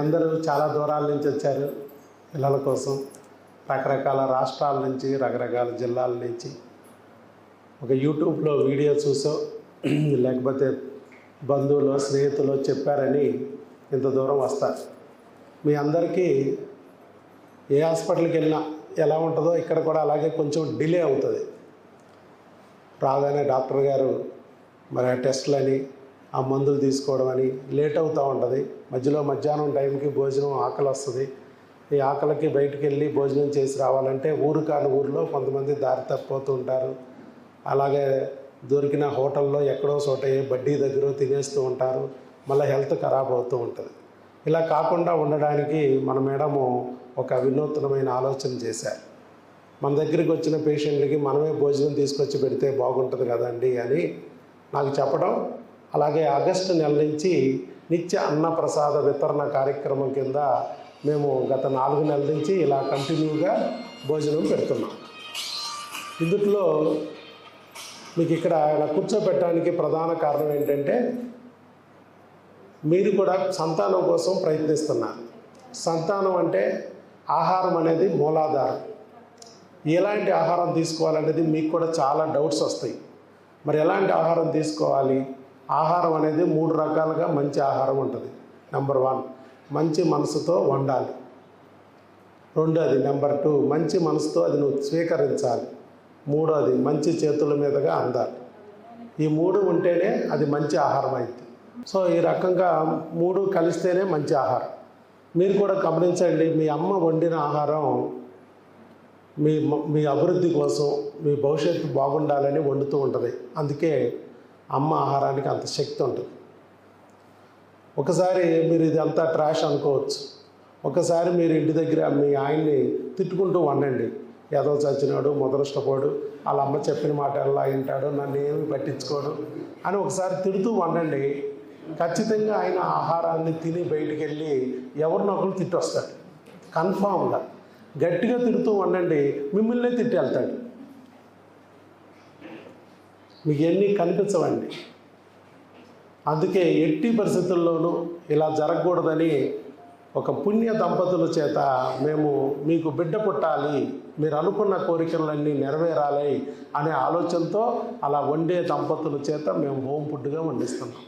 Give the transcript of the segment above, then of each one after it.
అందరూ చాలా దూరాల నుంచి వచ్చారు పిల్లల కోసం, రకరకాల రాష్ట్రాల నుంచి, రకరకాల జిల్లాల నుంచి. ఒక యూట్యూబ్లో వీడియో చూసో లేకపోతే బంధువులు స్నేహితులు చెప్పారని ఇంత దూరం వస్తారు. మీ అందరికీ ఏ హాస్పిటల్కి వెళ్ళినా ఎలా ఉంటుందో ఇక్కడ కూడా అలాగే కొంచెం డిలే అవుతుంది. రాగానే డాక్టర్ గారు మరి ఆ టెస్టులని, ఆ మందులు తీసుకోవడం అని లేట్ అవుతూ ఉంటుంది. మధ్యలో మధ్యాహ్నం టైంకి భోజనం ఆకలి వస్తుంది. ఈ ఆకలికి బయటికి వెళ్ళి భోజనం చేసి రావాలంటే ఊరు కాని ఊరిలో కొంతమంది దారి తప్పిపోతూ ఉంటారు. అలాగే దొరికిన హోటల్లో ఎక్కడో చోట బడ్డీ దగ్గర తినేస్తూ ఉంటారు. మళ్ళీ హెల్త్ ఖరాబ్ అవుతూ ఉంటుంది. ఇలా కాకుండా ఉండడానికి మన మేడము ఒక వినూత్నమైన ఆలోచన చేశారు. మన దగ్గరికి వచ్చిన పేషెంట్లకి మనమే భోజనం తీసుకొచ్చి పెడితే బాగుంటుంది కదండి అని నాకు చెప్పడం. అలాగే ఆగస్టు నెల నుంచి నిత్య అన్నప్రసాద వితరణ కార్యక్రమం కింద మేము గత 4 నెలల నుంచి ఇలా కంటిన్యూగా భోజనం పెడుతున్నాం. ఇందులో మీకు ఇక్కడ ఇలా కూర్చోబెట్టడానికి ప్రధాన కారణం ఏంటంటే, మీరు కూడా సంతానం కోసం ప్రయత్నిస్తున్నారు. సంతానం అంటే ఆహారం అనేది మూలాధారం. ఎలాంటి ఆహారం తీసుకోవాలనేది మీకు కూడా చాలా డౌట్స్ వస్తాయి. మరి ఎలాంటి ఆహారం తీసుకోవాలి? ఆహారం అనేది 3 రకాలుగా మంచి ఆహారం ఉంటుంది. నెంబర్ 1, మంచి మనసుతో వండాలి. రెండోది, నెంబర్ 2, మంచి మనసుతో అది నువ్వు స్వీకరించాలి. మూడోది, మంచి చేతుల మీదుగా అందాలి. ఈ 3 ఉంటేనే అది మంచి ఆహారం అయింది. సో ఈ రకంగా 3 కలిస్తేనే మంచి ఆహారం. మీరు కూడా గమనించండి, మీ అమ్మ వండిన ఆహారం మీ అభివృద్ధి కోసం, మీ భవిష్యత్తు బాగుండాలని వండుతూ ఉంటుంది. అందుకే అమ్మ ఆహారానికి అంత శక్తి ఉంటుంది. ఒకసారి మీరు ఇది అంతా ట్రాష్ అనుకోవచ్చు. ఒకసారి మీరు ఇంటి దగ్గర మీ ఆయన్ని తిట్టుకుంటూ వండండి. ఏదో చచ్చినాడు, మొదలష్టపోడు, వాళ్ళ అమ్మ చెప్పిన మాట ఎలా వింటాడు, నన్ను ఏమి పట్టించుకోడు అని ఒకసారి తిడుతూ వండండి. ఖచ్చితంగా ఆయన ఆహారాన్ని తిని బయటికి వెళ్ళి ఎవరినొకరు తిట్టొస్తాడు. కన్ఫామ్గా గట్టిగా తిడుతూ వండండి, మిమ్మల్నే తిట్టి వెళ్తాడు. మీకు ఎన్ని కనిపించవండి. అందుకే ఎట్టి పరిస్థితుల్లోనూ ఇలా జరగకూడదని ఒక పుణ్య దంపతుల చేత మేము మీకు బిడ్డ పుట్టాలి, మీరు అనుకున్న కోరికలన్నీ నెరవేరాలి అనే ఆలోచనతో అలా వండే దంపతుల చేత మేము హోమ్ ఫుడ్గా వండిస్తున్నాం.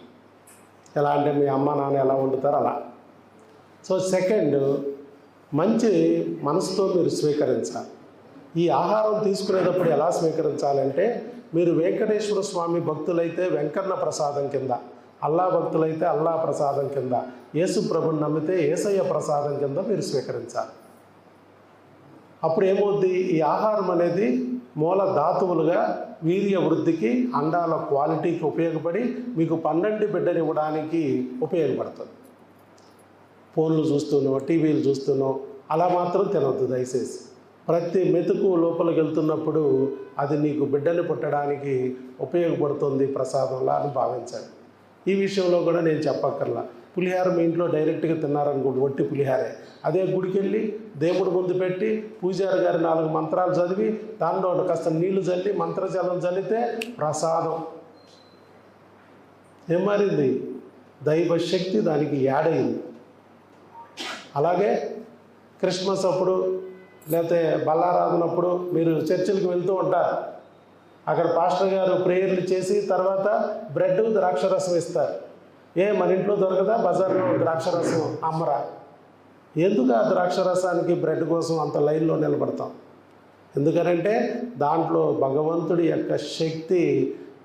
ఎలా అంటే మీ అమ్మ నాన్న ఎలా వండుతారో అలా. సో సెకండ్, మంచి మనసుతో మీరు స్వీకరించాలి. ఈ ఆహారం తీసుకునేటప్పుడు ఎలా స్వీకరించాలంటే, మీరు వెంకటేశ్వర స్వామి భక్తులైతే వెంకన్న ప్రసాదం కింద, అల్లా భక్తులైతే అల్లా ప్రసాదం కింద, యేసు ప్రభుని నమ్మితే యేసయ్య ప్రసాదం కింద మీరు స్వీకరించాలి. అప్పుడు ఏమవుద్ది, ఈ ఆహారం అనేది మూల ధాతువులుగా వీర్య వృద్ధికి, అండాల క్వాలిటీకి ఉపయోగపడి మీకు 12 బిడ్డని ఇవ్వడానికి ఉపయోగపడుతుంది. ఫోన్లు చూస్తూనో, టీవీలు చూస్తూనో అలా మాత్రం తినవద్దు దయచేసి. ప్రతి మెతుకు లోపలికి వెళ్తున్నప్పుడు అది నీకు బిడ్డని పుట్టడానికి ఉపయోగపడుతుంది ప్రసాదంలా అని భావించాలి. ఈ విషయంలో కూడా నేను చెప్పక్కర్లా. పులిహార మీ ఇంట్లో డైరెక్ట్గా తిన్నారనుకోండి, వట్టి పులిహారే. అదే గుడికి వెళ్ళి దేవుడి ముందు పెట్టి పూజారి గారి 4 మంత్రాలు చదివి దానిలో కాస్త నీళ్లు చల్లి మంత్రజలం చల్లితే ప్రసాదం. ఏం మారింది? దైవశక్తి దానికి యాడ్ అయింది. అలాగే క్రిస్మస్ అప్పుడు లేకపోతే బల్లారాధనప్పుడు మీరు చర్చిలకు వెళ్తూ ఉంటారు. అక్కడ పాస్టర్ గారు ప్రేయర్లు చేసి తర్వాత బ్రెడ్ ద్రాక్షరసం ఇస్తారు. మన ఇంట్లో దొరకదా? బజార్లో ద్రాక్షరసం అమ్మరా? ఎందుకు ఆ ద్రాక్షరసానికి బ్రెడ్ కోసం అంత లైన్లో నిలబడతాం? ఎందుకనంటే దాంట్లో భగవంతుడి యొక్క శక్తి,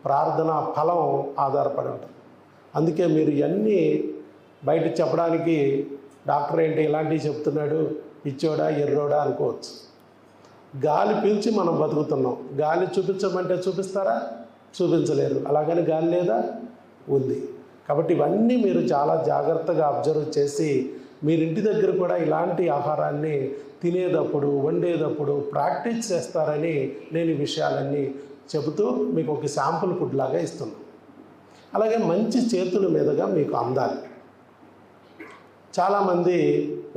ప్రార్థన ఫలం ఆధారపడి ఉంటుంది. అందుకే మీరు ఇవన్నీ బయట చెప్పడానికి డాక్టర్ ఏంటి ఇలాంటివి చెప్తున్నాడు, పిచ్చోడా ఎర్రోడా అనుకోవచ్చు. గాలి పీల్చి మనం బతుకుతున్నాం. గాలి చూపించమంటే చూపిస్తారా? చూపించలేరు. అలాగని గాలి లేదా? ఉంది. కాబట్టి ఇవన్నీ మీరు చాలా జాగ్రత్తగా అబ్జర్వ్ చేసి మీరు ఇంటి దగ్గర కూడా ఇలాంటి ఆహారాన్ని తినేటప్పుడు, వండేటప్పుడు ప్రాక్టీస్ చేస్తారని నేను ఈ విషయాలన్నీ చెబుతూ మీకు ఒక శాంపుల్ ఫుడ్ లాగా ఇస్తున్నాను. అలాగే మంచి చేతుల మీదుగా మీకు అందాలి. చాలామంది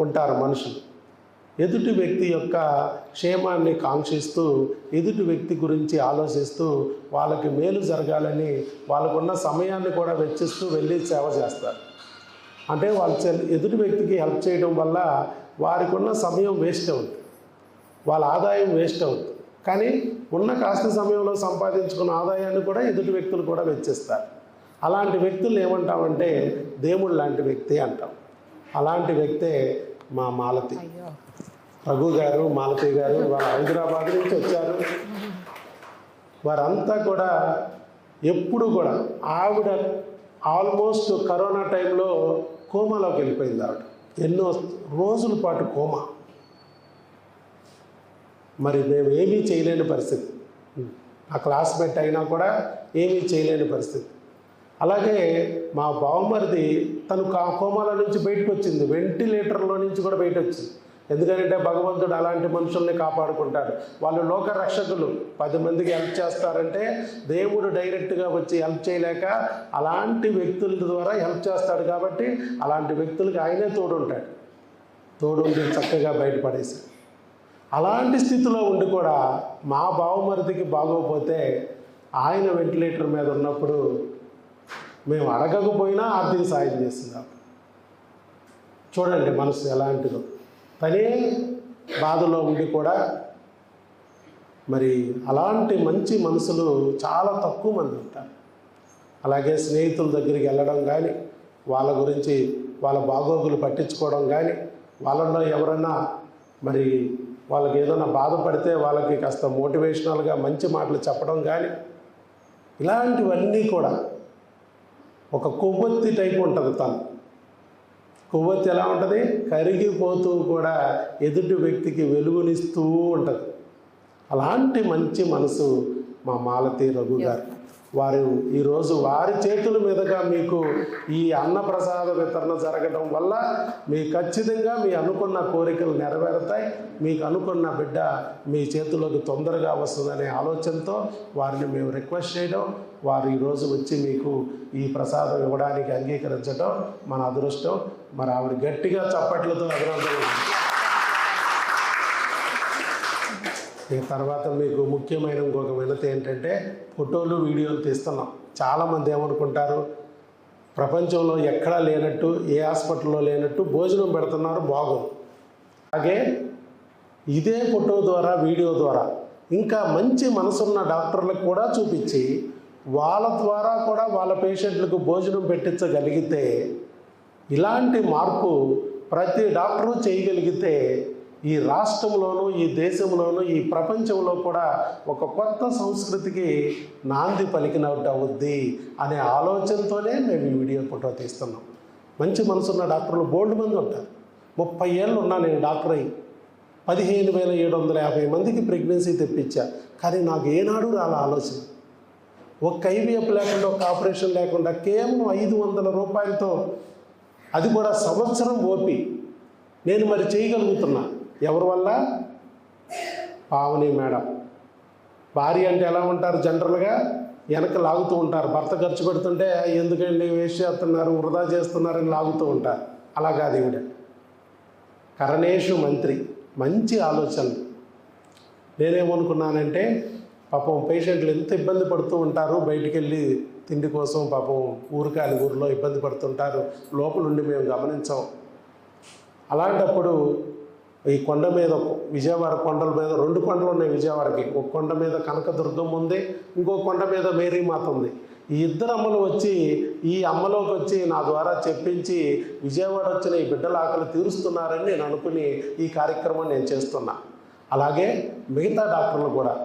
ఉంటారు మనుషులు, ఎదుటి వ్యక్తి యొక్క క్షేమాన్ని కాంక్షిస్తూ, ఎదుటి వ్యక్తి గురించి ఆలోచిస్తూ, వాళ్ళకి మేలు జరగాలని వాళ్ళకున్న సమయాన్ని కూడా వెచ్చిస్తూ వెళ్ళి సేవ చేస్తారు. అంటే ఎదుటి వ్యక్తికి హెల్ప్ చేయడం వల్ల వారికి ఉన్న సమయం వేస్ట్ అవుతుంది, వాళ్ళ ఆదాయం వేస్ట్ అవుతుంది. కానీ ఉన్న కాస్త సమయంలో సంపాదించుకున్న ఆదాయాన్ని కూడా ఎదుటి వ్యక్తులు కూడా వెచ్చిస్తారు. అలాంటి వ్యక్తులు ఏమంటామంటే దేవుడు లాంటి వ్యక్తి అంటాం. అలాంటి వ్యక్తే మా మాలతి రఘు గారు, మాలతి గారు. వాళ్ళ హైదరాబాద్ నుంచి వచ్చారు. వారంతా కూడా ఎప్పుడు కూడా ఆవిడ ఆల్మోస్ట్ కరోనా టైంలో కోమాలోకి వెళ్ళిపోయింది. ఆవిడ ఎన్నో రోజుల పాటు కోమా. మరి మేము ఏమీ చేయలేని పరిస్థితి, ఆ క్లాస్మేట్ అయినా కూడా ఏమీ చేయలేని పరిస్థితి. అలాగే మా బావమరిది తను కోమాల నుంచి బయటకు వచ్చింది, వెంటిలేటర్లో నుంచి కూడా బయట వచ్చింది. ఎందుకంటే భగవంతుడు అలాంటి మనుషుల్ని కాపాడుకుంటాడు. వాళ్ళు లోక రక్షకులు, 10 మందికి హెల్ప్ చేస్తారంటే దేవుడు డైరెక్ట్గా వచ్చి హెల్ప్ చేయలేక అలాంటి వ్యక్తుల ద్వారా హెల్ప్ చేస్తాడు. కాబట్టి అలాంటి వ్యక్తులకి ఆయనే తోడుంటాడు, తోడుండి చక్కగా బయటపడేశాడు. అలాంటి స్థితిలో ఉండి కూడా మా బావమరిదికి బాగోపోతే ఆయన వెంటిలేటర్ మీద ఉన్నప్పుడు మేము అడగకపోయినా ఆర్థిక సాయం చేస్తున్నాం. చూడండి మనసు ఎలాంటిదో. తనే బాధలో ఉండి కూడా మరి అలాంటి మంచి మనసులు చాలా తక్కువ మంది ఉంటారు. అలాగే స్నేహితుల దగ్గరికి వెళ్ళడం కానీ, వాళ్ళ గురించి వాళ్ళ బాగోగులు పట్టించుకోవడం కానీ, వాళ్ళలో ఎవరన్నా మరి వాళ్ళకి ఏదైనా బాధపడితే వాళ్ళకి కాస్త మోటివేషనల్గా మంచి మాటలు చెప్పడం కానీ, ఇలాంటివన్నీ కూడా ఒక కొవ్వొత్తి టైప్ ఉంటుంది. తను కొవ్వొత్తి ఎలా ఉంటుంది, కరిగిపోతూ కూడా ఎదుటి వ్యక్తికి వెలుగునిస్తూ ఉంటుంది. అలాంటి మంచి మనసు మా మాలతి రఘు గారు. వారు ఈరోజు వారి చేతుల మీదుగా మీకు ఈ అన్నప్రసాద వితరణ జరగడం వల్ల మీకు ఖచ్చితంగా మీ అనుకున్న కోరికలు నెరవేరుతాయి. మీకు అనుకున్న బిడ్డ మీ చేతుల్లోకి తొందరగా వస్తుందనే ఆలోచనతో వారిని మేము రిక్వెస్ట్ చేయడం, వారు ఈరోజు వచ్చి మీకు ఈ ప్రసాదం ఇవ్వడానికి అంగీకరించడం మన అదృష్టం. మరి ఆవిడ గట్టిగా చప్పట్లతో అభినందనలు. ఈ తర్వాత మీకు ముఖ్యమైన ఇంకొక వినతి ఏంటంటే, ఫోటోలు వీడియోలు తీస్తున్నాం. చాలామంది ఏమనుకుంటారు, ప్రపంచంలో ఎక్కడా లేనట్టు, ఏ హాస్పిటల్లో లేనట్టు భోజనం పెడుతున్నారు, బాగుంది. అలాగే ఇదే ఫోటో ద్వారా, వీడియో ద్వారా ఇంకా మంచి మనసున్న డాక్టర్లకు కూడా చూపించి వాళ్ళ ద్వారా కూడా వాళ్ళ పేషెంట్లకు భోజనం పెట్టించగలిగితే, ఇలాంటి మార్పు ప్రతి డాక్టరు చేయగలిగితే ఈ రాష్ట్రంలోనూ, ఈ దేశంలోనూ, ఈ ప్రపంచంలో కూడా ఒక కొత్త సంస్కృతికి నాంది పలికినట్టు అవుద్ది అనే ఆలోచనతోనే మేము ఈ వీడియో ఫోటో తీస్తున్నాం. మంచి మనసున్న డాక్టర్లు బోల్డ్ మంది ఉంటారు. 30 ఏళ్ళు ఉన్నా నేను డాక్టర్ అయ్యి 15,750 మందికి ప్రెగ్నెన్సీ తెప్పించా. కానీ నాకు ఏనాడు రాల ఆలోచన. ఒక ఐవీఎఫ్ లేకుండా, ఒక ఆపరేషన్ లేకుండా కేవలం 500 రూపాయలతో, అది కూడా సంవత్సరం ఓపి నేను మరి చేయగలుగుతున్నా. ఎవరి వల్ల? పావని మేడం. భార్య అంటే ఎలా ఉంటారు, జనరల్గా వెనక లాగుతూ ఉంటారు. భర్త ఖర్చు పెడుతుంటే ఎందుకండి వేస్ట్ చేస్తున్నారు, వృధా చేస్తున్నారని లాగుతూ ఉంటారు. అలా కాదు ఈవిడ. కరణేషు మంత్రి, మంచి ఆలోచనలు. నేనేమనుకున్నానంటే, పాపం పేషెంట్లు ఎంత ఇబ్బంది పడుతూ ఉంటారు, బయటికి వెళ్ళి తిండి కోసం పాపం ఊరికాని ఊరిలో ఇబ్బంది పడుతుంటారు, లోపలుండి మేము గమనించాం. అలాంటప్పుడు ఈ కొండ మీద, విజయవాడ కొండల మీద 2 కొండలు ఉన్నాయి విజయవాడకి. ఒక కొండ మీద కనకదుర్గం ఉంది, ఇంకో కొండ మీద మేరీమాత ఉంది. ఈ 2 అమ్మలు వచ్చి ఈ అమ్మలోకి వచ్చి నా ద్వారా చెప్పించి విజయవాడ వచ్చిన ఈ బిడ్డల ఆకలి తీరుస్తున్నారని నేను అనుకుని ఈ కార్యక్రమం నేను చేస్తున్నా. అలాగే మిగతా డాక్టర్లు కూడా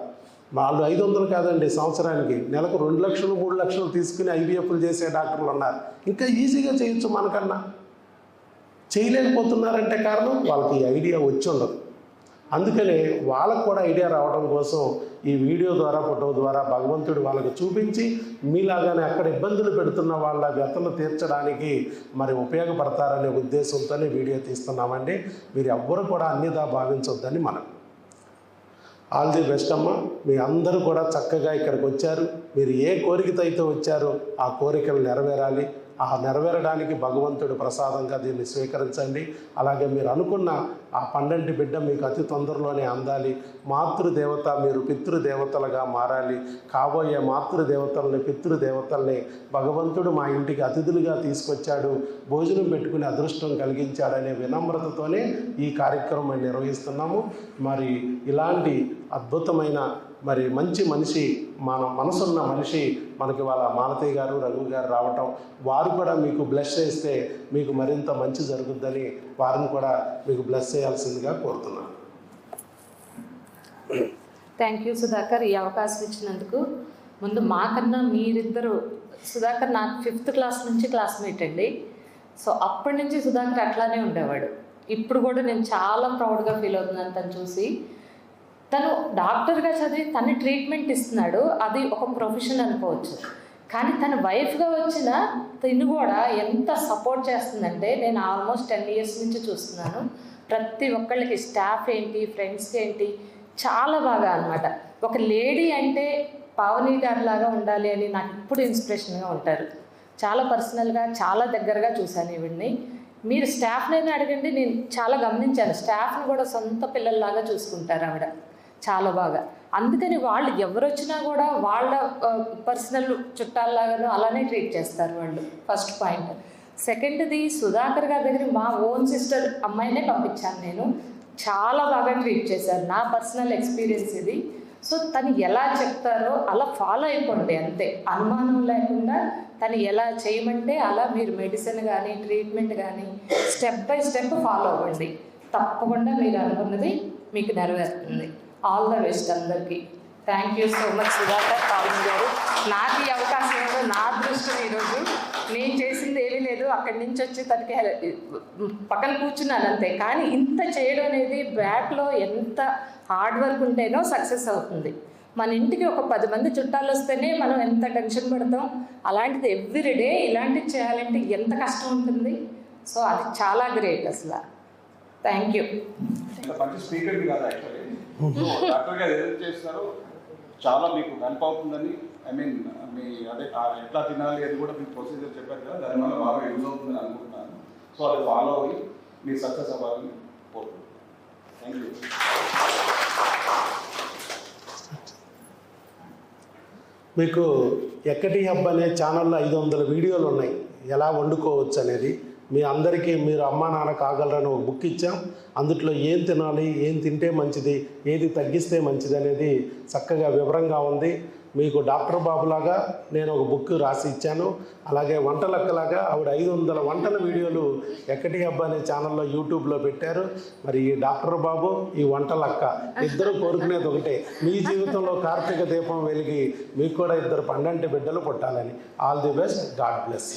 వాళ్ళు 500 కాదండి, సంవత్సరానికి నెలకు 2 లక్షలు 3 లక్షలు తీసుకుని ఐవీఎఫ్లు చేసే డాక్టర్లు ఉన్నారు. ఇంకా ఈజీగా చేయొచ్చు మనకన్నా. చేయలేకపోతున్నారంటే కారణం వాళ్ళకి ఈ ఐడియా వచ్చి ఉండదు. అందుకనే వాళ్ళకు కూడా ఐడియా రావడం కోసం ఈ వీడియో ద్వారా, ఫోటో ద్వారా భగవంతుడు వాళ్ళకి చూపించి మీలాగానే అక్కడ ఇబ్బందులు పెడుతున్న వాళ్ళ వ్యతలు తీర్చడానికి మరి ఉపయోగపడతారనే ఉద్దేశంతోనే వీడియో తీస్తున్నామండి. మీరు ఎవ్వరు కూడా అన్యదా భావించొద్దని మనం. ఆల్ ది బెస్ట్ అమ్మ. మీ అందరూ కూడా చక్కగా ఇక్కడికి వచ్చారు. మీరు ఏ కోరికతో అయితే వచ్చారో ఆ కోరికలు నెరవేరాలి. ఆ నెరవేరడానికి భగవంతుడు ప్రసాదంగా దీన్ని స్వీకరించండి. అలాగే మీరు అనుకున్న ఆ పండంటి బిడ్డ మీకు అతి తొందరలోనే అందాలి. మాతృదేవత మీరు పితృదేవతలుగా మారాలి. కాబోయే మాతృదేవతల్ని పితృదేవతల్ని భగవంతుడు మా ఇంటికి అతిథులుగా తీసుకొచ్చాడు, భోజనం పెట్టుకునే అదృష్టం కలిగించాడనే వినమ్రతతోనే ఈ కార్యక్రమం నిర్వహిస్తున్నాము. మరి ఇలాంటి అద్భుతమైన మంచి మనిషి, మన మనసున్న మనిషి మనకి వాళ్ళ మాలతయ్య గారు, రఘు గారు రావటం, వారు కూడా మీకు బ్లెస్ చేస్తే మీకు మరింత మంచి జరుగుద్దని వారిని కూడా మీకు బ్లెస్ చేయాల్సిందిగా కోరుతున్నాను. థ్యాంక్ యూ సుధాకర్, ఈ అవకాశం ఇచ్చినందుకు. ముందు మాకన్నా మీరిద్దరు, సుధాకర్ నాకు 5th క్లాస్ నుంచి క్లాస్మేట్ అండి. సో అప్పటి నుంచి సుధాకర్ అట్లానే ఉండేవాడు. ఇప్పుడు కూడా నేను చాలా ప్రౌడ్గా ఫీల్ అవుతున్నాను తను చూసి. తను డాక్టర్గా చదివి తను ట్రీట్మెంట్ ఇస్తున్నాడు, అది ఒక ప్రొఫెషన్ అనుకోవచ్చు. కానీ తన వైఫ్గా వచ్చిన తిను కూడా ఎంత సపోర్ట్ చేస్తుందంటే, నేను ఆల్మోస్ట్ 10 years నుంచి చూస్తున్నాను. ప్రతి ఒక్కళ్ళకి స్టాఫ్ ఏంటి, ఫ్రెండ్స్కి ఏంటి, చాలా బాగా అనమాట. ఒక లేడీ అంటే పావని గారిలాగా ఉండాలి అని నాకు ఇప్పుడు ఇన్స్పిరేషన్గా ఉంటారు. చాలా పర్సనల్గా చాలా దగ్గరగా చూశాను ఈవిడ్ని. మీరు స్టాఫ్నైనా అడగండి, నేను చాలా గమనించాను. స్టాఫ్ని కూడా సొంత పిల్లల్లాగా చూసుకుంటారు ఆవిడ చాలా బాగా. అందుకని వాళ్ళు ఎవరు వచ్చినా కూడా వాళ్ళ పర్సనల్ చుట్టాల్లాగాను అలానే ట్రీట్ చేస్తారు వాళ్ళు. First point. సెకండ్ది, సుధాకర్ గారి దగ్గర మా ఓన్ సిస్టర్ అమ్మాయినే పంపించాను నేను. చాలా బాగా ట్రీట్ చేశారు. నా పర్సనల్ ఎక్స్పీరియన్స్ ఇది. సో తను ఎలా చెప్తారో అలా ఫాలో అయిపోండి అంతే, అనుమానం లేకుండా. తను ఎలా చేయమంటే అలా మీరు మెడిసిన్ కానీ ట్రీట్మెంట్ కానీ స్టెప్ బై స్టెప్ ఫాలో అవ్వండి. తప్పకుండా మీరు అనుకున్నది మీకు నెరవేరుతుంది. ఆల్ ద బెస్ట్ అందరికీ. Thank you so much Sudhakar, Pavani గారు. నాకు ఈ అవకాశం ఏదో నా అదృష్టం ఈరోజు. నేను చేసింది ఏమీ లేదు, అక్కడి నుంచి వచ్చి తనకి పక్కన కూర్చున్నాను అంతే. కానీ ఇంత చేయడం అనేది బ్యాక్లో ఎంత హార్డ్ వర్క్ ఉంటేనో సక్సెస్ అవుతుంది. మన ఇంటికి ఒక 10 మంది చుట్టాలు వస్తేనే మనం ఎంత టెన్షన్ పడతాం. అలాంటిది ఎవ్రీడే ఇలాంటివి చేయాలంటే ఎంత కష్టం ఉంటుంది. సో అది చాలా గ్రేట్ అసలు. Thank you. డాక్టర్ గారు ఏదైతే చేస్తారో చాలా మీకు హెల్ప్ అవుతుందని, ఐ మీన్ మీ అదే ఎట్లా తినాలి అది కూడా మీకు ప్రొసీజర్ చెప్పారు కదా, దానివల్ల బాగా యూజ్ అవుతుందని అనుకుంటున్నాను. సో అది ఫాలో అయ్యి మీరు సక్సెస్ అవ్వాలని కోరుకుంటున్నాను. Thank you. మీకు ఎక్కటి హబ్ అనే ఛానల్లో 500 వీడియోలు ఉన్నాయి ఎలా వండుకోవచ్చు అనేది. మీ అందరికీ మీరు అమ్మా నాన్న కాగలరని ఒక బుక్ ఇచ్చాం. అందుట్లో ఏం తినాలి, ఏం తింటే మంచిది, ఏది తగ్గిస్తే మంచిది అనేది చక్కగా వివరంగా ఉంది. మీకు డాక్టర్ బాబులాగా నేను ఒక బుక్ రాసి ఇచ్చాను. అలాగే వంటలక్కలాగా ఆవిడ 500 వంటల వీడియోలు ఎక్కటి హబ్ అనే ఛానల్లో యూట్యూబ్లో పెట్టారు. మరి ఈ డాక్టర్ బాబు, ఈ వంటలక్క ఇద్దరు కోరుకునేది ఒకటే, మీ జీవితంలో కార్తీక దీపం వెలిగి మీకు కూడా 2 పండంటి బిడ్డలు పుట్టాలని. All the best. God bless.